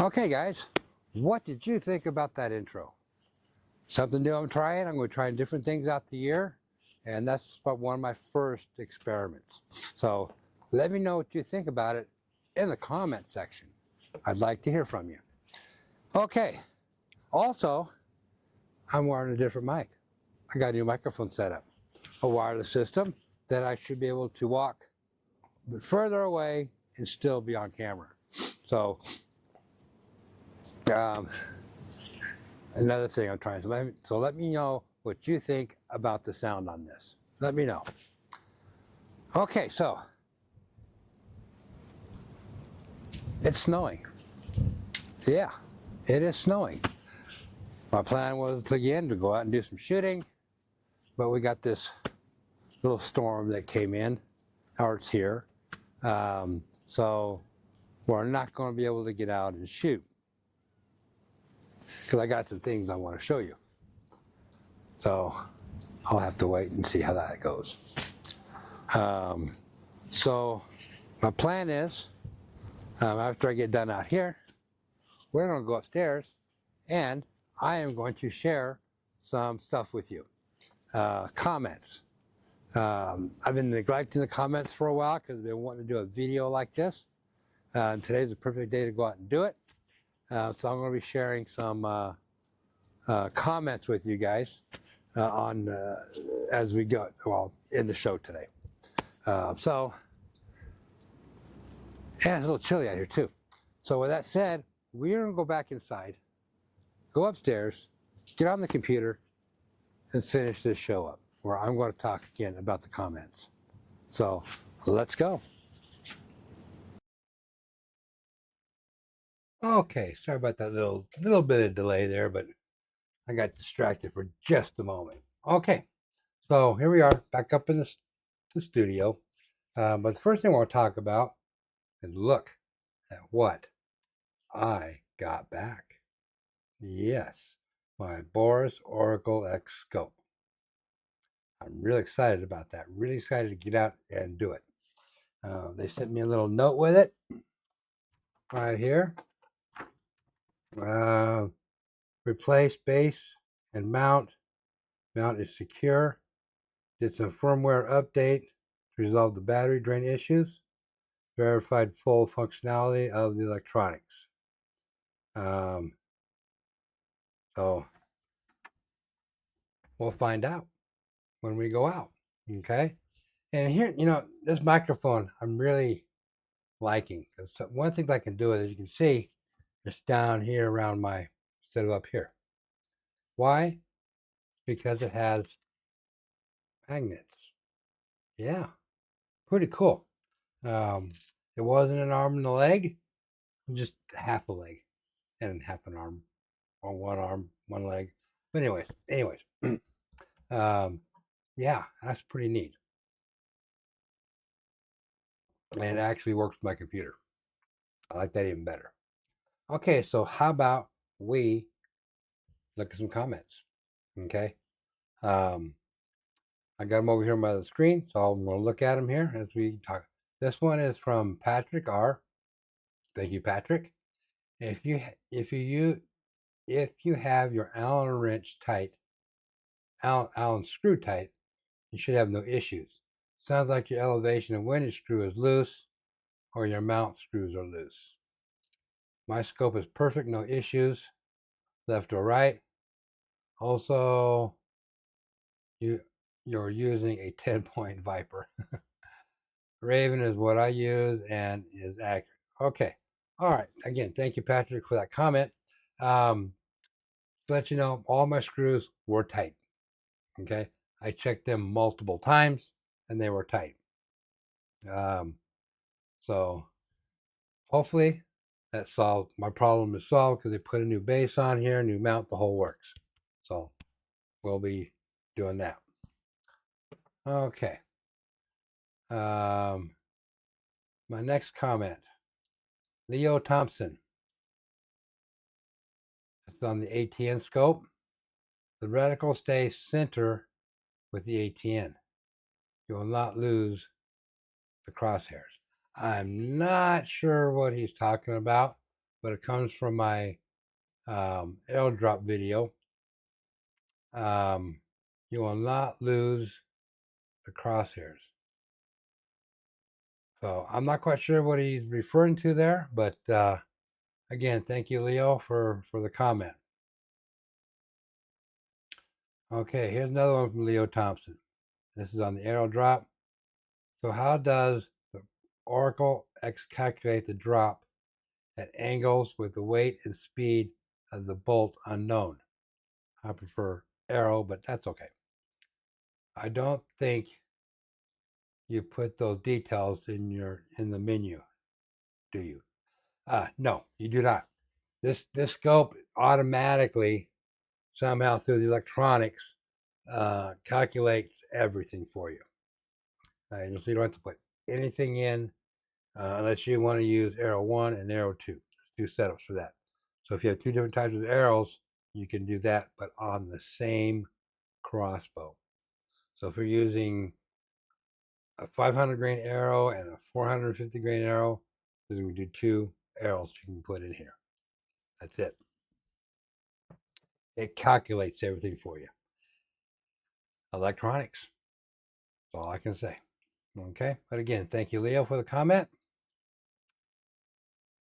Okay, guys, what did you think about that intro? Something new I'm trying. I'm going to try different things out the year, and that's one of my first experiments. So let me know what you think about it in the comment section. I'd like to hear from you. Okay, also, I'm wearing a different mic. I got a new microphone set up, a wireless system that I should be able to walk a bit further away and still be on camera. So, another thing I'm trying to let me know what you think about the sound on this. Let me know. Okay, so it's snowing. Yeah, it is snowing. My plan was again to go out and do some shooting, but we got this little storm that came in, or it's here. So we're not going to be able to get out and shoot because I got some things I want to show you. So I'll have to wait and see how that goes. So my plan is, after I get done out here, we're going to go upstairs and I am going to share some stuff with you. Comments. I've been neglecting the comments for a while because I've been wanting to do a video like this. Today's the perfect day to go out and do it. So I'm going to be sharing some comments with you guys on as we go, well, in the show today. So, yeah, it's a little chilly out here too. So with that said, we're going to go back inside, go upstairs, get on the computer, and finish this show up, where I'm going to talk again about the comments. So let's go. Okay, sorry about that little bit of delay there, but I got distracted for just a moment. Okay, so here we are back up in the studio. But the first thing I want to talk about is look at what I got back. Yes, my Boris Oracle X scope. I'm really excited about that. Really excited to get out and do it. They sent me a little note with it right here. Replace base and mount. Mount is secure. Did some firmware update to resolve the battery drain issues. Verified full functionality of the electronics. So we'll find out when we go out. Okay. And here, this microphone I'm really liking, because one thing I can do is, as you can see, it's down here around instead of up here. Why? Because it has magnets. Yeah, pretty cool. It wasn't an arm and a leg, just half a leg and half an arm, or one arm, one leg. But anyways, yeah, that's pretty neat. And it actually works with my computer. I like that even better. Okay, so how about we look at some comments? Okay. I got them over here on my other screen, so I'm going to look at them here as we talk. This one is from Patrick R. Thank you, Patrick. If you have your Allen wrench tight, Allen screw tight, you should have no issues. Sounds like your elevation and windage screw is loose, or your mount screws are loose. My scope is perfect, no issues, left or right. Also, you're using a 10-point Viper. Raven is what I use and is accurate. Okay. All right. Again, thank you, Patrick, for that comment. To let you know, all my screws were tight. Okay. I checked them multiple times and they were tight. So hopefully that solved my problem is solved, because they put a new base on here, new mount, the whole works. So we'll be doing that. Okay. My next comment, Leo Thompson. It's on the ATN scope. The reticle stays center with the ATN. You will not lose the crosshairs. I'm not sure what he's talking about. but it comes from my arrow drop video. You will not lose the crosshairs. So I'm not quite sure what he's referring to there, but again, thank you, Leo, for the comment. Okay, here's another one from Leo Thompson. This is on the arrow drop. So how does the Oracle X calculate the drop at angles with the weight and speed of the bolt unknown? I prefer arrow, but that's okay. I don't think you put those details in the menu, do you? No, you do not. This scope automatically, somehow through the electronics, calculates everything for you. So you don't have to put anything in unless you want to use arrow 1 and arrow 2. There's 2 setups for that. So if you have 2 different types of arrows, you can do that, but on the same crossbow. So if you're using a 500 grain arrow and a 450 grain arrow, there's going to do 2 arrows you can put in here. That's it. It calculates everything for you. Electronics. That's all I can say. Okay, but again, thank you, Leo, for the comment.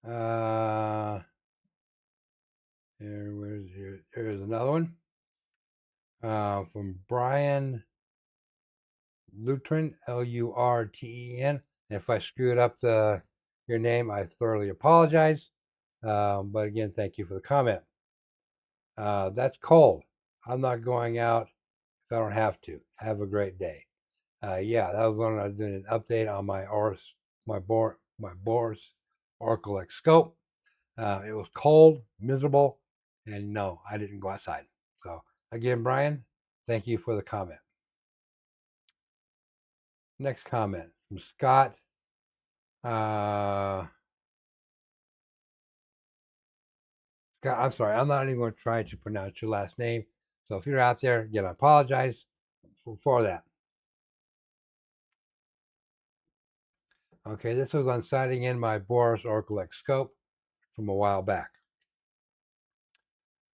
Here's another one from Brian Lutren, Lurten. If I screwed up your name, I thoroughly apologize. But again, thank you for the comment. That's cold. I'm not going out if I don't have to. Have a great day. Yeah, that was when I was doing an update on my Boris Oracle X scope. It was cold, miserable, and no, I didn't go outside. So again, Brian, thank you for the comment. Next comment from Scott. Scott, I'm sorry, I'm not even going to try to pronounce your last name. So if you're out there, again, I apologize for that. Okay, this was on sighting in my Boris Oracle X scope from a while back.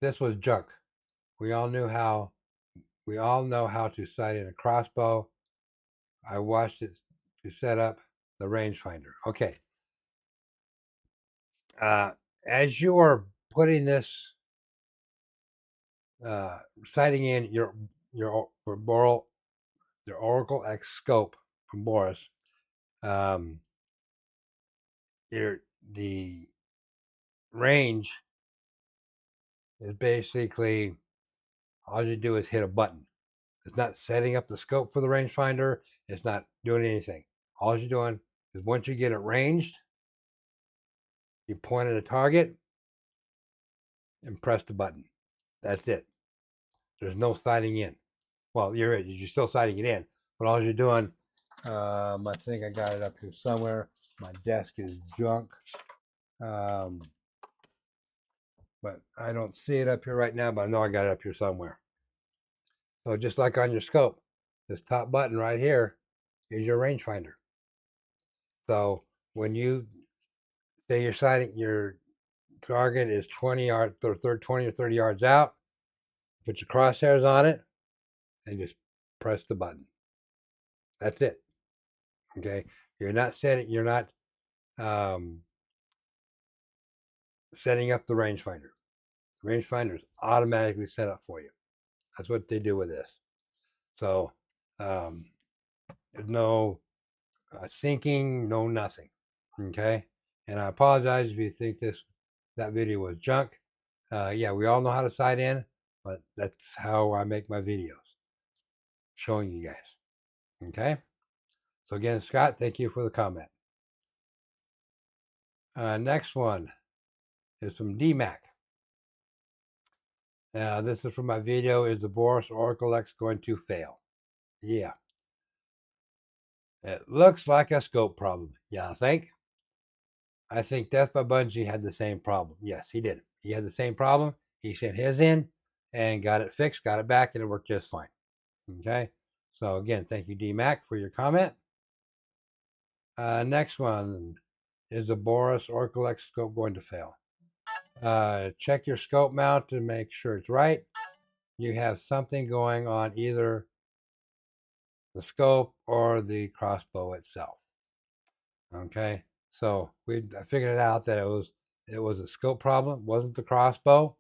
This was junk. We all know how to sight in a crossbow. I watched it to set up the rangefinder. Okay. As you are putting this sighting in your Oracle X scope from Boris, the range is basically all you do is hit a button. It's not setting up the scope for the rangefinder. It's not doing anything. All you're doing is once you get it ranged, you point at a target and press the button. That's it. There's no sighting in. Well, you're still sighting it in, but all you're doing, I think I got it up here somewhere. My desk is junk. But I don't see it up here right now, but I know I got it up here somewhere. So just like on your scope, this top button right here is your rangefinder. So when you say you're sighting, your target is 20 or 30 yards out, put your crosshairs on it, and just press the button. That's it. Okay, you're not setting up the rangefinder. The rangefinder is automatically set up for you. That's what they do with this. So there's no syncing, no nothing. Okay, and I apologize if you think that video was junk. Yeah, we all know how to sight in, but that's how I make my videos, showing you guys. Okay, so again, Scott, thank you for the comment. Next one is from DMAC. This is from my video, is the Boris Oracle X going to fail? Yeah. It looks like a scope problem. Yeah, I think Death by Bungie had the same problem. Yes, he did. He had the same problem. He sent his in and got it fixed, got it back, and it worked just fine. Okay. So again, thank you, DMAC, for your comment. Next one, is the Boris Oracle X scope going to fail? Check your scope mount to make sure it's right. You have something going on either the scope or the crossbow itself. Okay, so I figured it out that it was a scope problem, wasn't the crossbow.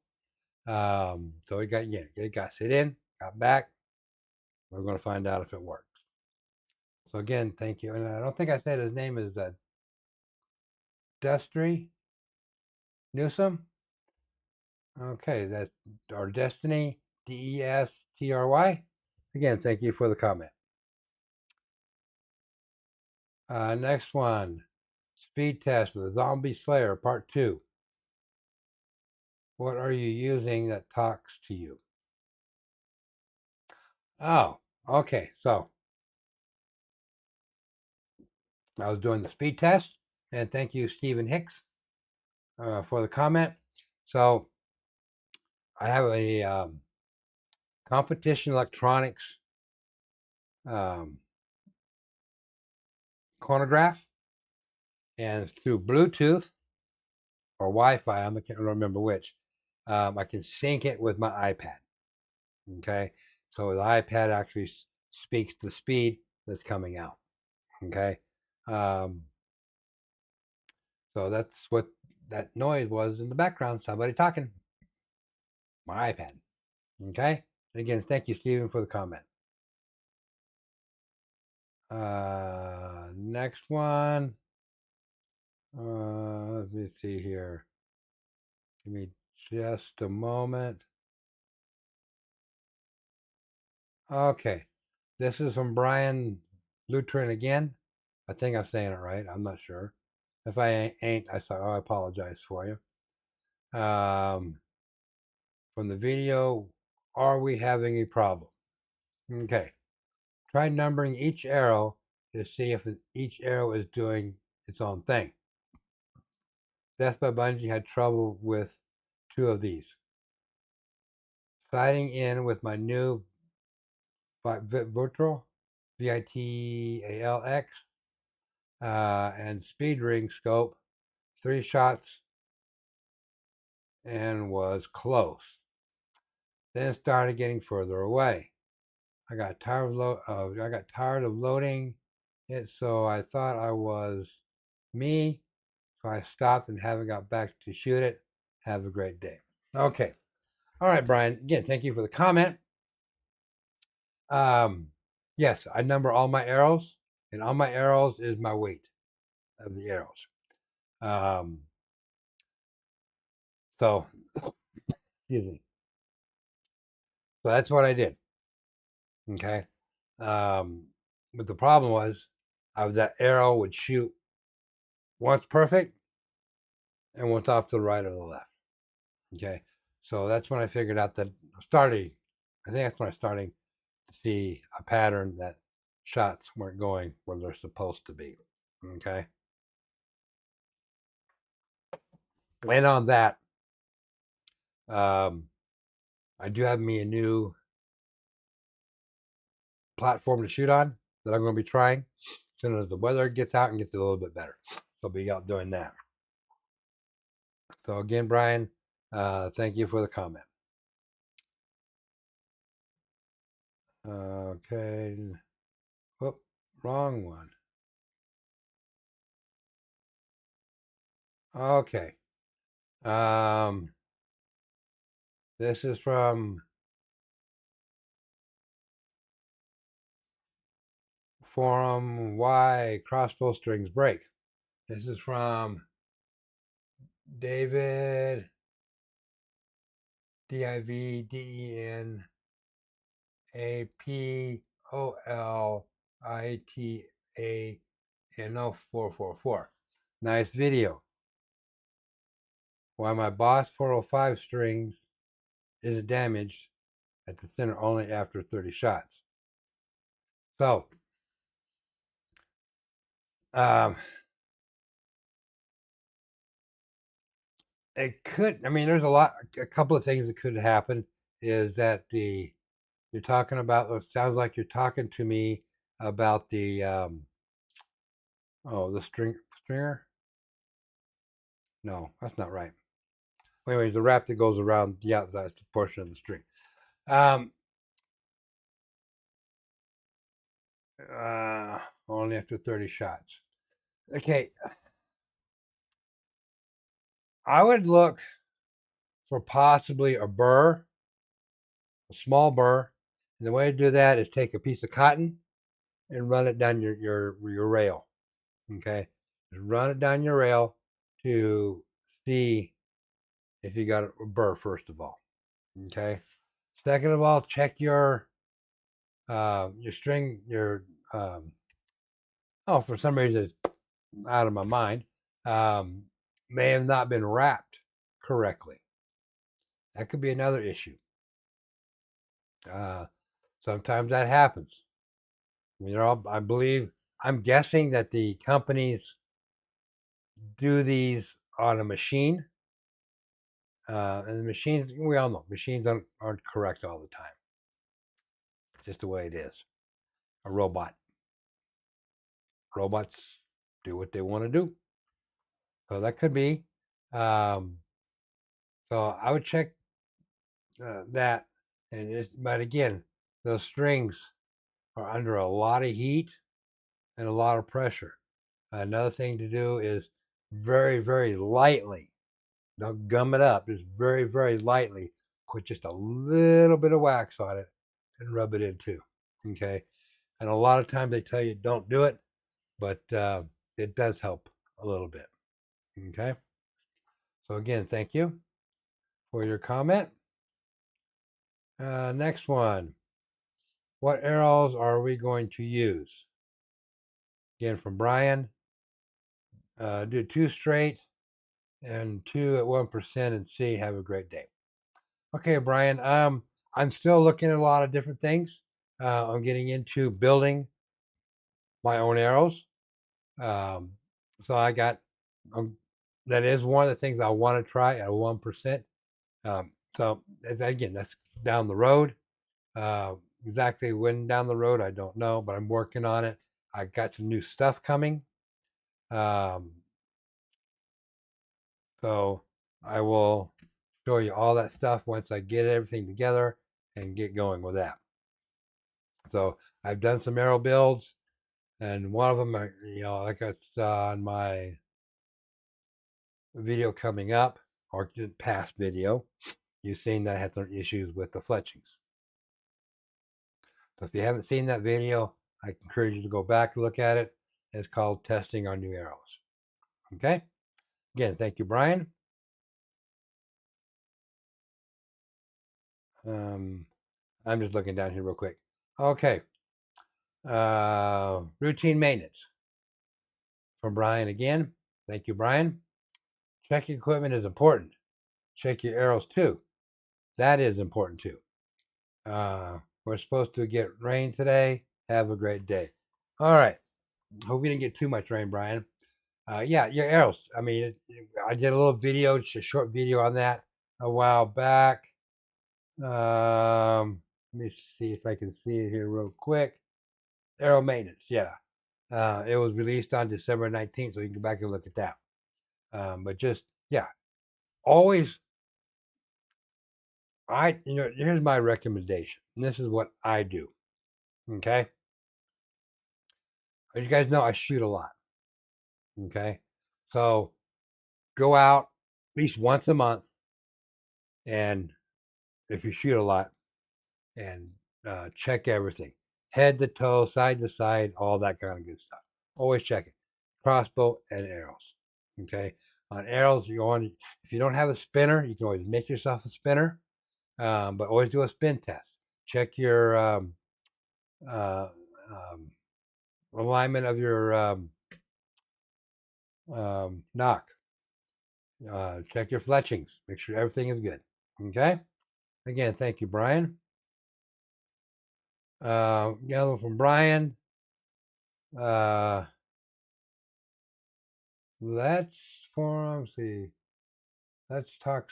So it got sit in, got back. We're going to find out if it works. So again, thank you. And I don't think I said his name is Destry Newsom. Okay, that's our Destiny, Destry. Again, thank you for the comment. Next one, speed test with the Zombie Slayer Part 2. What are you using that talks to you? Oh, okay. So I was doing the speed test, and thank you, Stephen Hicks, for the comment. So I have a competition electronics um, chronograph, and through Bluetooth or Wi-Fi, I can't remember which, I can sync it with my iPad. Okay, so the iPad actually speaks the speed that's coming out. Okay, um, so that's what that noise was in the background. Somebody talking. My iPad. Okay. Again, thank you, Stephen, for the comment. Next one. Let me see here. Give me just a moment. Okay. This is from Brian Lutrin again. I think I'm saying it right. I'm not sure. If I ain't, I apologize for you. From the video, are we having a problem? Okay. Try numbering each arrow to see if each arrow is doing its own thing. Death by Bungie had trouble with 2 of these. Sighting in with my new Virtual, VITALX, and speed ring scope, 3 shots and was close. Then started getting further away. I got tired of loading it, so I thought I was me. So I stopped and haven't got back to shoot it. Have a great day. Okay. All right, Brian. Again, thank you for the comment. Yes, I number all my arrows, and on my arrows is my weight of the arrows. Um, so, excuse me. So that's what I did. Okay. But the problem was, that arrow would shoot once perfect and once off to the right or the left. Okay. So that's when I figured out that I think that's when I started to see a pattern that shots weren't going where they're supposed to be. Okay. And on that, um, I do have me a new platform to shoot on that I'm going to be trying as soon as the weather gets out and gets a little bit better. So I'll be out doing that. So again, Brian, thank you for the comment. Okay. Oh, wrong one. Okay. This is from forum Why Crossbow Strings Break. This is from David DIVDENAPOLITANO444. Nice video. Why my Boss 405 strings isn't damaged at the center only after 30 shots. So, it could, I mean, there's a couple of things that could happen is that you're talking about, it sounds like you're talking to me about the stringer. No, that's not right. anyways, the wrap that goes around the outside portion of the string. Only after 30 shots. Okay, I would look for possibly a burr, a small burr. And the way to do that is take a piece of cotton and run it down your rail. Okay, just run it down your rail to see if you got a burr first of all. Okay. Second of all, check your string, for some reason it's out of my mind. May have not been wrapped correctly. That could be another issue. Sometimes that happens. I believe, I'm guessing that the companies do these on a machine. And the machines, we all know, machines aren't correct all the time. Just the way it is. A robot. Robots do what they want to do. So that could be. So I would check that. But again, those strings are under a lot of heat and a lot of pressure. Another thing to do is very, very lightly, don't gum it up, just very, very lightly, put just a little bit of wax on it and rub it in too. Okay. And a lot of times they tell you don't do it, but it does help a little bit. Okay. So again, thank you for your comment. Next one. What arrows are we going to use? Again, from Brian. Do 2 straight and 2 at 1% and see. Have a great day. Okay, Brian. I'm still looking at a lot of different things. I'm getting into building my own arrows. So I got that is one of the things I want to try at 1%. So again, that's down the road. Exactly when down the road, I don't know, but I'm working on it. I got some new stuff coming. So I will show you all that stuff once I get everything together and get going with that. So I've done some arrow builds, and one of them, like I saw on my video coming up, or past video, you've seen that I had some issues with the fletchings. So if you haven't seen that video, I encourage you to go back and look at it. It's called Testing Our New Arrows. Okay? Again, thank you, Brian. I'm just looking down here real quick. Okay. Routine maintenance from Brian again. Thank you, Brian. Check equipment is important. Check your arrows too. That is important too. We're supposed to get rain today. Have a great day. All right. Hope we didn't get too much rain, Brian. Yeah, your arrows. I mean, I did a little video, just a short video on that a while back. Let me see if I can see it here real quick. Arrow maintenance, yeah. It was released on December 19th, so you can go back and look at that. But just, yeah, always, here's my recommendation. And this is what I do. Okay. As you guys know, I shoot a lot. Okay. So go out at least once a month, and if you shoot a lot, and check everything, head to toe, side to side, all that kind of good stuff. Always check it. Crossbow and arrows. Okay. On arrows, if you don't have a spinner, you can always make yourself a spinner, but always do a spin test. Check your alignment of your knock. Check your fletchings. Make sure everything is good. Okay. Again, thank you, Brian. Another one from Brian. Let's see. Let's talk.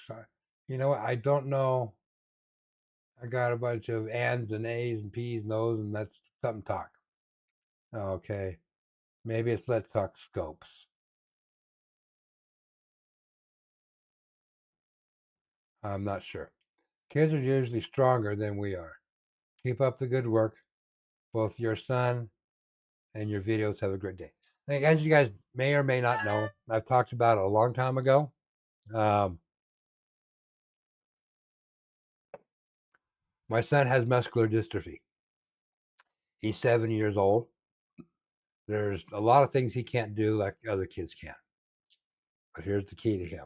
You know what? I don't know. I got a bunch of ands and a's and p's and o's, and that's something talk. Okay. Maybe it's let's talk scopes. I'm not sure. Kids are usually stronger than we are. Keep up the good work. Both your son and your videos. Have a great day. And as you guys may or may not know, I've talked about it a long time ago. My son has muscular dystrophy. He's 7 years old. There's a lot of things he can't do like other kids can. But here's the key to him.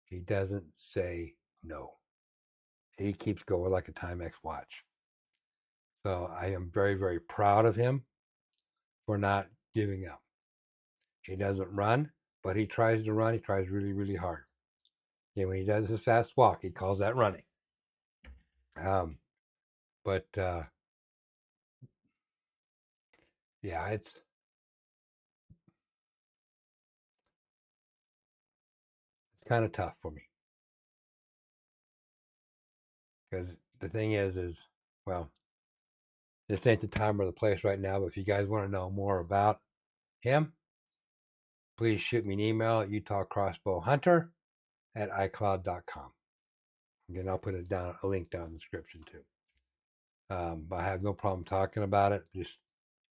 He doesn't say no. He keeps going like a Timex watch. So I am very, very proud of him for not giving up. He doesn't run, but he tries to run. He tries really, really hard. And when he does his fast walk, he calls that running. But yeah, it's kind of tough for me because the thing is, well, this ain't the time or the place right now. But if you guys want to know more about him, please shoot me an email at utahcrossbowhunter at icloud.com. Again, I'll put it down, a link down in the description too. But I have no problem talking about it. Just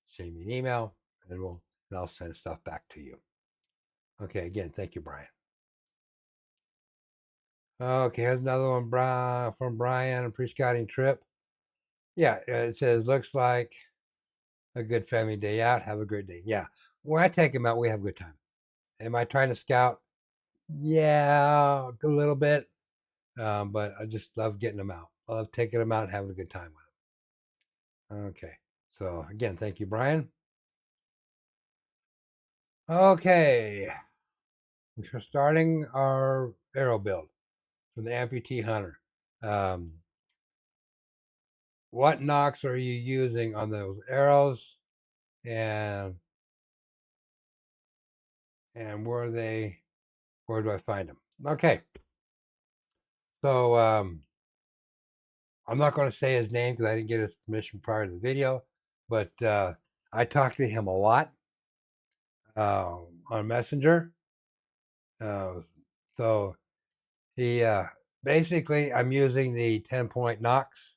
send me an email, and I'll send stuff back to you. Okay, again, thank you, Brian. Okay, here's another one from Brian, a pre-scouting trip. Yeah, it says, looks like a good family day out. Have a great day. Yeah, when I take them out, we have a good time. Am I trying to scout? Yeah, a little bit. But I just love getting them out. I love taking them out and having a good time with them. Okay, so again, thank you, Brian. Okay, we're starting our arrow build for the amputee hunter. What nocks are you using on those arrows, and where do I find them? Okay, so I'm not going to say his name because I didn't get his permission prior to the video, but I talked to him a lot on Messenger. So he basically, I'm using the 10-point nocks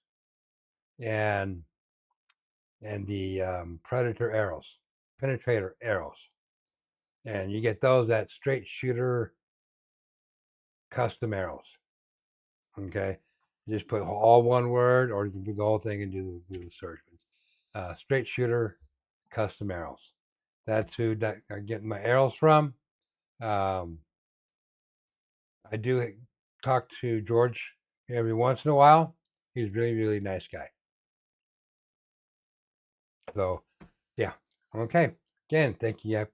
and the predator arrows, penetrator arrows, and you get those at Straight Shooter Custom Arrows. Okay, you just put all one word, or you can put the whole thing and do the search. Straight Shooter Custom Arrows. That's who I'm getting my arrows from. I do talk to George every once in a while. He's really, really nice guy. So, yeah. Okay. Again, thank you,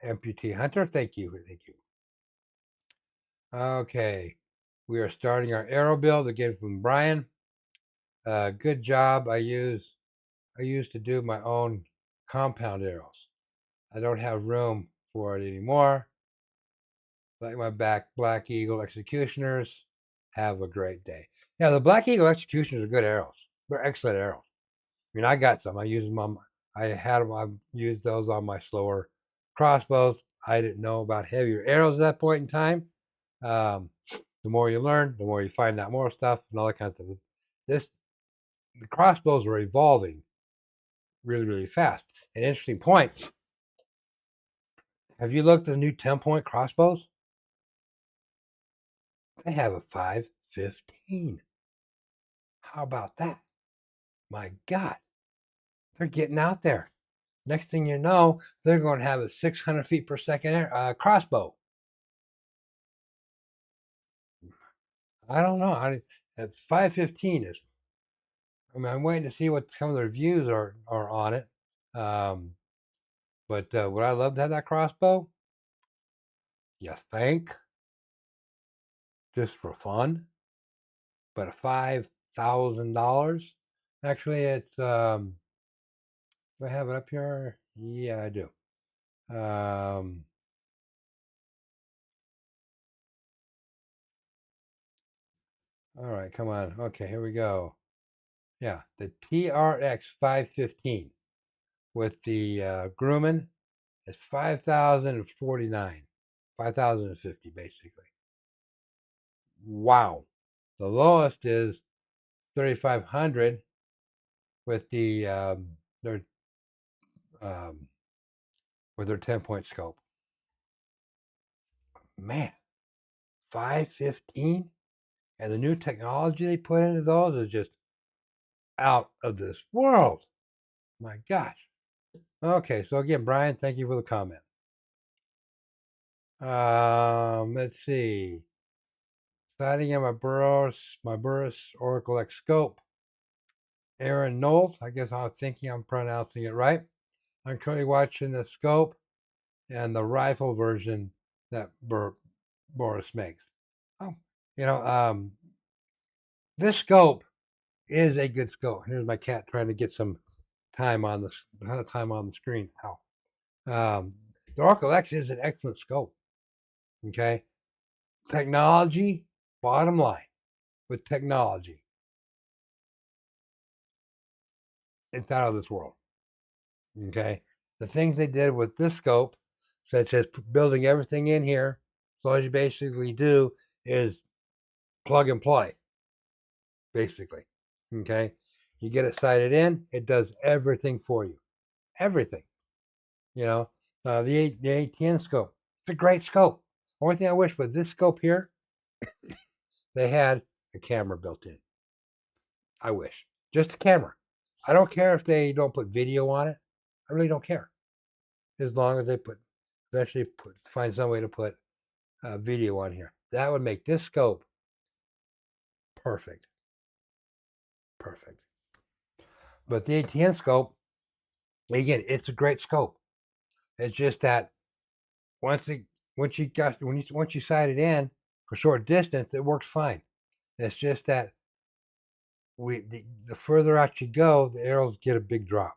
Amputee Hunter. Thank you. Thank you. Okay. We are starting our arrow build again from Brian. Good job. I used to do my own compound arrows. I don't have room for it anymore. Like my Black Eagle Executioners. Have a great day. Yeah, the Black Eagle Executioners are good arrows. They're excellent arrows. I mean, I got some. I use them on. I had them. I've used those on my slower crossbows. I didn't know about heavier arrows at that point in time. The more you learn, the more you find out more stuff and all that kind of stuff. The crossbows are evolving really, really fast. An interesting point. Have you looked at the new 10-point crossbows? They have a 5.15. How about that? My God, they're getting out there. Next thing you know, they're going to have a 600 feet per second crossbow. I don't know. At 5.15 is. I mean, I'm waiting to see what some of the reviews are on it. But would I love to have that crossbow? You think? Just for fun? But $5,000? Actually, it's. Do I have it up here? Yeah, I do. All right, come on. Okay, here we go. Yeah, the TRX 515 with the Grumman is 5,049, 5,050 basically. wow. The lowest is 3,500 with their um, with their 10-point scope. Man, 515, and the new technology they put into those is just out of this world. My gosh. Okay, so again, Brian, thank you for the comment. Let's see. Sighting on my Burris Oracle X scope. Aaron Knowles, I guess I'm thinking I'm pronouncing it right. I'm currently watching the scope and the rifle version that Boris makes. Oh, you know, this scope is a good scope. Here's my cat trying to get some time on the screen. How? The Oracle X is an excellent scope. Okay, technology. Bottom line, with technology, it's out of this world. Okay, the things they did with this scope, such as building everything in here, so all you basically do is plug and play. Basically, okay, you get it sighted in, it does everything for you, everything. You know, the ATN scope, it's a great scope. Only thing I wish with this scope here, they had a camera built in. I wish. Just a camera. I don't care if they don't put video on it. I really don't care. As long as they find some way to put video on here. That would make this scope perfect. Perfect. But the ATN scope, again, it's a great scope. It's just that once you sight it in for short distance, it works fine. It's just that the further out you go, the arrows get a big drop.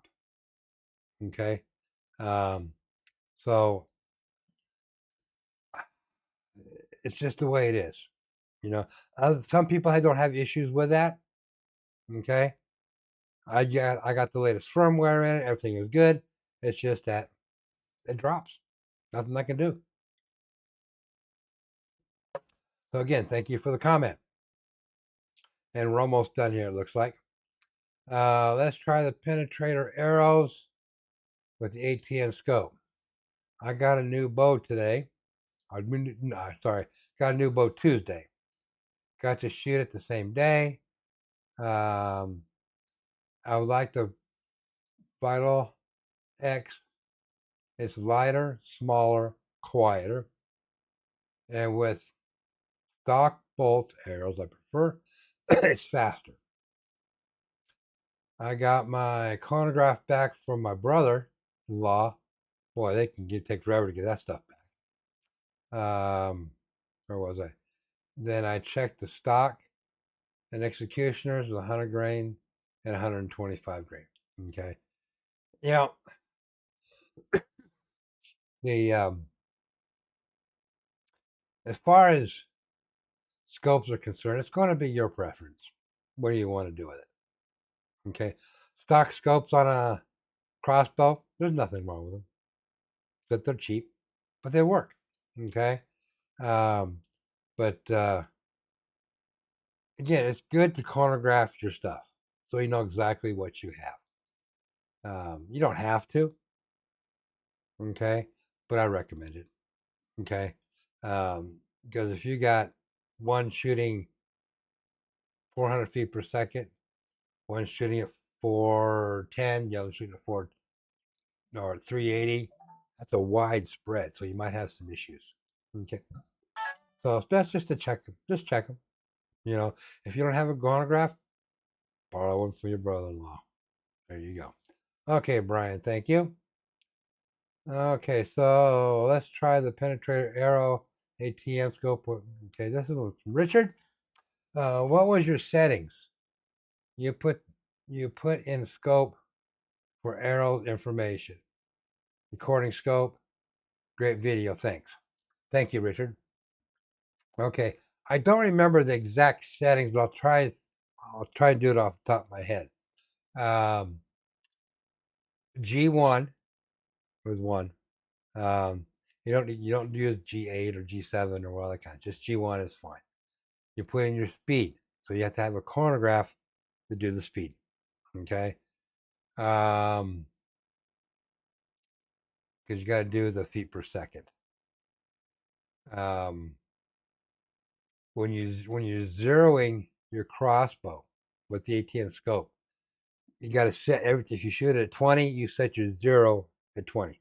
Okay, so it's just the way it is. You know, some people don't have issues with that. Okay, I got the latest firmware in it. Everything is good. It's just that it drops. Nothing I can do. So again, thank you for the comment. And we're almost done here. It looks like. Let's try the penetrator arrows with the ATN scope. I got a new bow today. Got a new bow Tuesday. Got to shoot it the same day. I would like the Vital X. It's lighter, smaller, quieter, and with stock bolt arrows I prefer, it's faster. I got my chronograph back from my brother-in-law. Boy, take forever to get that stuff back. Where was I? Then I checked the stock and executioners with 100 grain and 125 grain. Okay, you know the as far as scopes are concerned, it's going to be your preference. What do you want to do with it? Okay, stock scopes on a crossbow, there's nothing wrong with them. That they're cheap, but they work. Okay, um, but again, it's good to chronograph your stuff so you know exactly what you have. You don't have to, okay, but I recommend it. Okay, because if you got one shooting 400 feet per second, one shooting at 410, the other shooting at 4 or 380, that's a wide spread, so you might have some issues. Okay, so that's just to check them. Just check them. You know, if you don't have a chronograph, borrow one from your brother-in-law. There you go. Okay, Brian, thank you. Okay, so let's try the penetrator arrow ATM scope. Okay, this is Richard. What was your settings? You put in scope for arrow information. Recording scope. Great video. Thanks. Thank you, Richard. Okay, I don't remember the exact settings, but I'll try to do it off the top of my head. G1 was one. You don't use G8 or G7 or all that kind. Just G1 is fine. you put in your speed. So you have to have a chronograph to do the speed. Okay. Because you got to do the feet per second. Um, when you're zeroing your crossbow with the ATN scope, you got to set everything. If you shoot at 20, you set your zero at 20.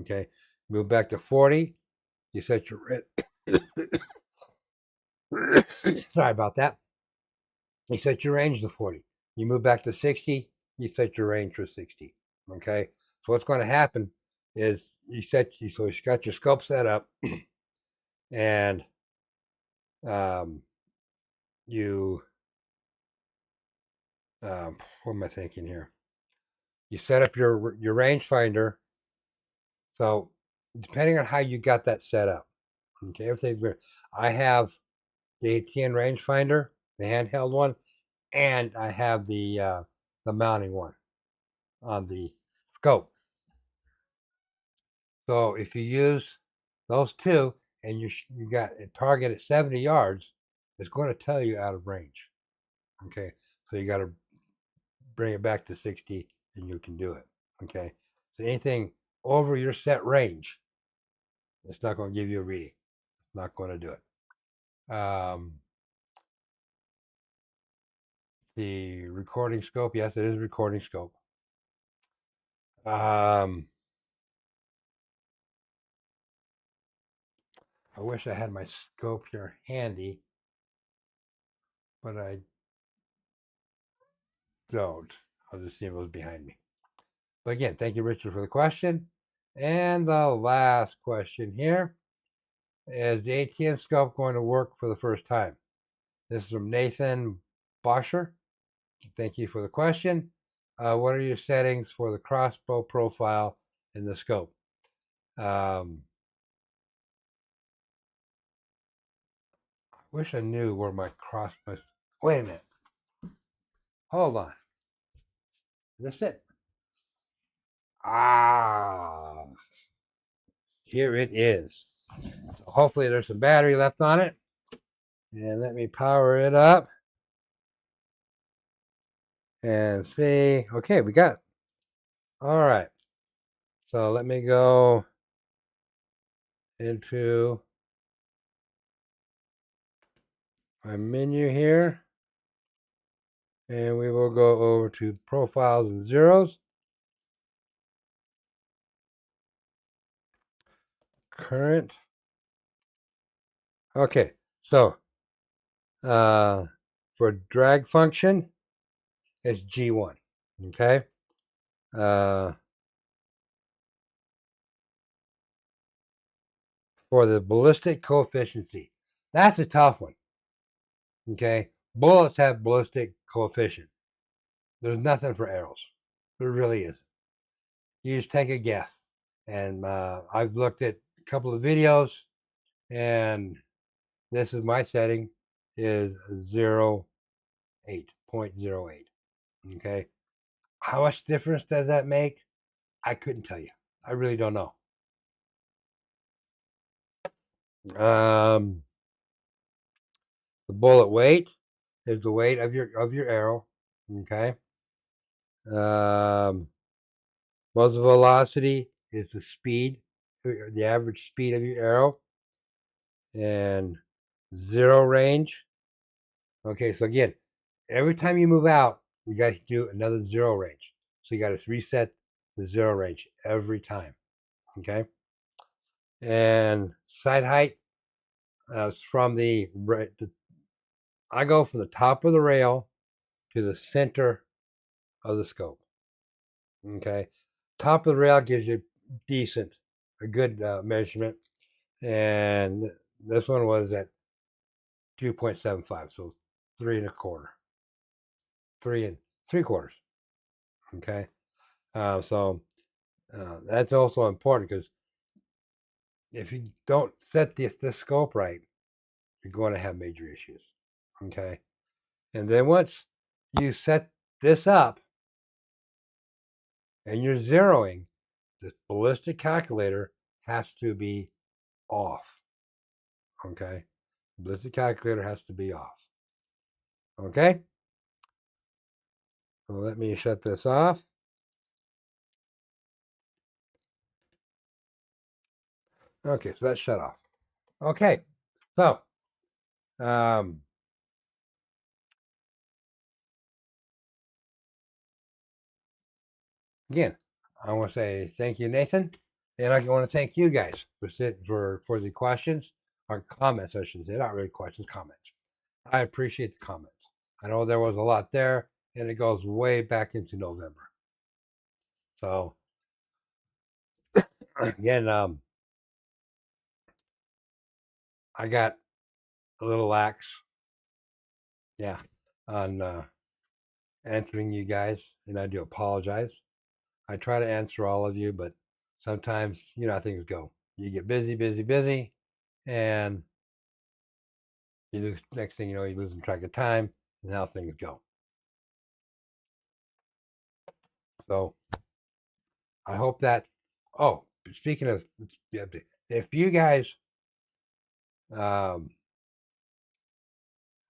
Okay. Move back to 40, you set your sorry about that. You set your range to 40. You move back to 60, you set your range for 60. Okay. So what's going to happen is so you got your scope set up, and you what am I thinking here? You set up your rangefinder. So depending on how you got that set up, okay, everything's weird. I have the ATN rangefinder, the handheld one, and I have the mounting one on the scope. So if you use those two and you got a target at 70 yards, it's going to tell you out of range. Okay, so you got to bring it back to 60 and you can do it. Okay, so anything over your set range, it's not going to give you a reading. It's not going to do it. The recording scope, yes, it is a recording scope. I wish I had my scope here handy, but I don't. I'll just see if it was behind me. But again, thank you, Richard, for the question. And the last question here is the ATN scope going to work for the first time? This is from Nathan Boscher. Thank you for the question. What are your settings for the crossbow profile in the scope? I wish I knew where my crossbow. Wait a minute. Hold on. Is this it? Ah, here it is. So hopefully there's some battery left on it. And let me power it up and see. Okay, we got it. All right. So let me go into my menu here. And we will go over to profiles and zeros. Current. Okay, so for drag function, it's G1. Okay. For the ballistic coefficient, that's a tough one. Okay. Bullets have ballistic coefficient. There's nothing for arrows. There really isn't. You just take a guess. And I've looked at a couple of videos, and this is my setting is 0.08. Okay. How much difference does that make? I couldn't tell you. I really don't know. The bullet weight is the weight of your arrow. Okay. Muzzle velocity is the speed, the average speed of your arrow, and zero range. Okay, so again, every time you move out, you got to do another zero range. So you got to reset the zero range every time. Okay, and sight height from I go from the top of the rail to the center of the scope. Okay, top of the rail gives you a good measurement, and this one was at 2.75, so 3.25, 3.75. Okay, so that's also important because if you don't set this scope right, you're going to have major issues. Okay, and then once you set this up and you're zeroing, the ballistic calculator has to be off. Okay, Ballistic calculator has to be off. Okay? So let me shut this off. Okay, so that's shut off. Okay, so again, I want to say thank you, Nathan, and I want to thank you guys for the questions or comments, I should say, not really questions, comments. I appreciate the comments. I know there was a lot there, and it goes way back into November. So again, I got a little lax, yeah, on answering you guys, and I do apologize. I try to answer all of you, but sometimes you know how things go. You get busy, and you lose. Next thing you know, you're losing track of time and how things go. So I hope that. Oh, speaking of, if you guys um,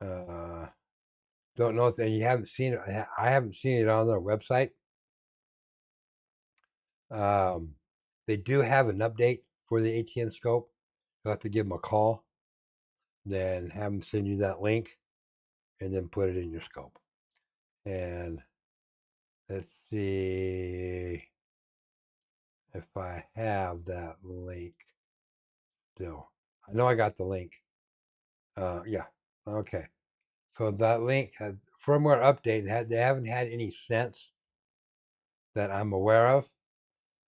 don't know that you haven't seen it, I haven't seen it on their website. Um, they do have an update for the ATN scope. You'll have to give them a call, then have them send you that link, and then put it in your scope. And let's see if I have that link still. I know I got the link. Yeah. Okay. So that link had firmware update. They haven't had any since that I'm aware of.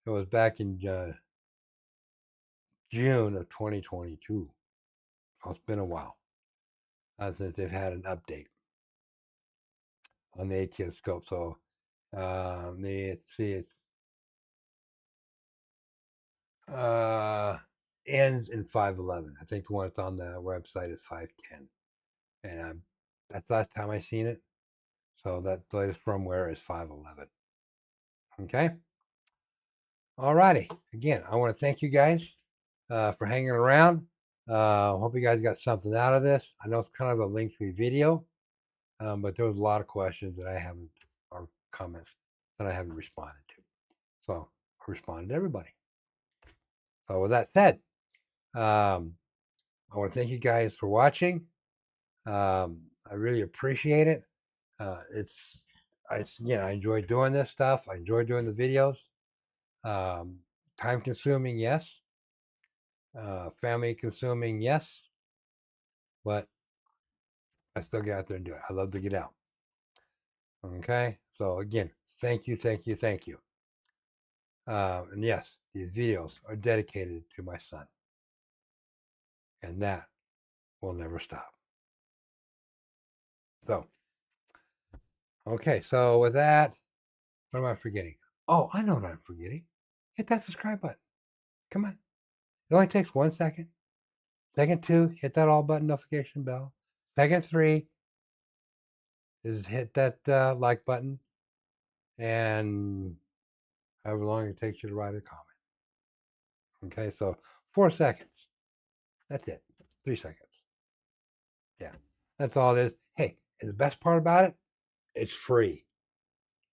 It was back in June of 2022. So it's been a while since they've had an update on the ATS scope. So let's see, it ends in 511. I think the one that's on the website is 510. And that's the last time I seen it. So that the latest firmware is 511. Okay. All righty. Again, I want to thank you guys for hanging around. Hope you guys got something out of this. I know it's kind of a lengthy video, but there was a lot of questions that I haven't, or comments that I haven't responded to. So I responded to everybody. So with that said, I want to thank you guys for watching. I really appreciate it. I enjoy doing this stuff. I enjoy doing the videos. Time consuming, yes. Family consuming, yes. But I still get out there and do it. I love to get out. Okay. So again, thank you. And yes, these videos are dedicated to my son. And that will never stop. So, okay. So with that, what am I forgetting? Oh, I know what I'm forgetting. Hit that subscribe button. Come on. It only takes 1 second. Second 2, hit that all button notification bell. Second 3 is hit that like button. And however long it takes you to write a comment. Okay, so 4 seconds. That's it. 3 seconds. Yeah, that's all it is. Hey, and the best part about it, it's free.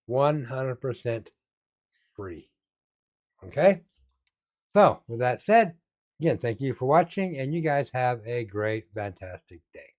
100% free. Okay? So, with that said, again, thank you for watching, and you guys have a great, fantastic day.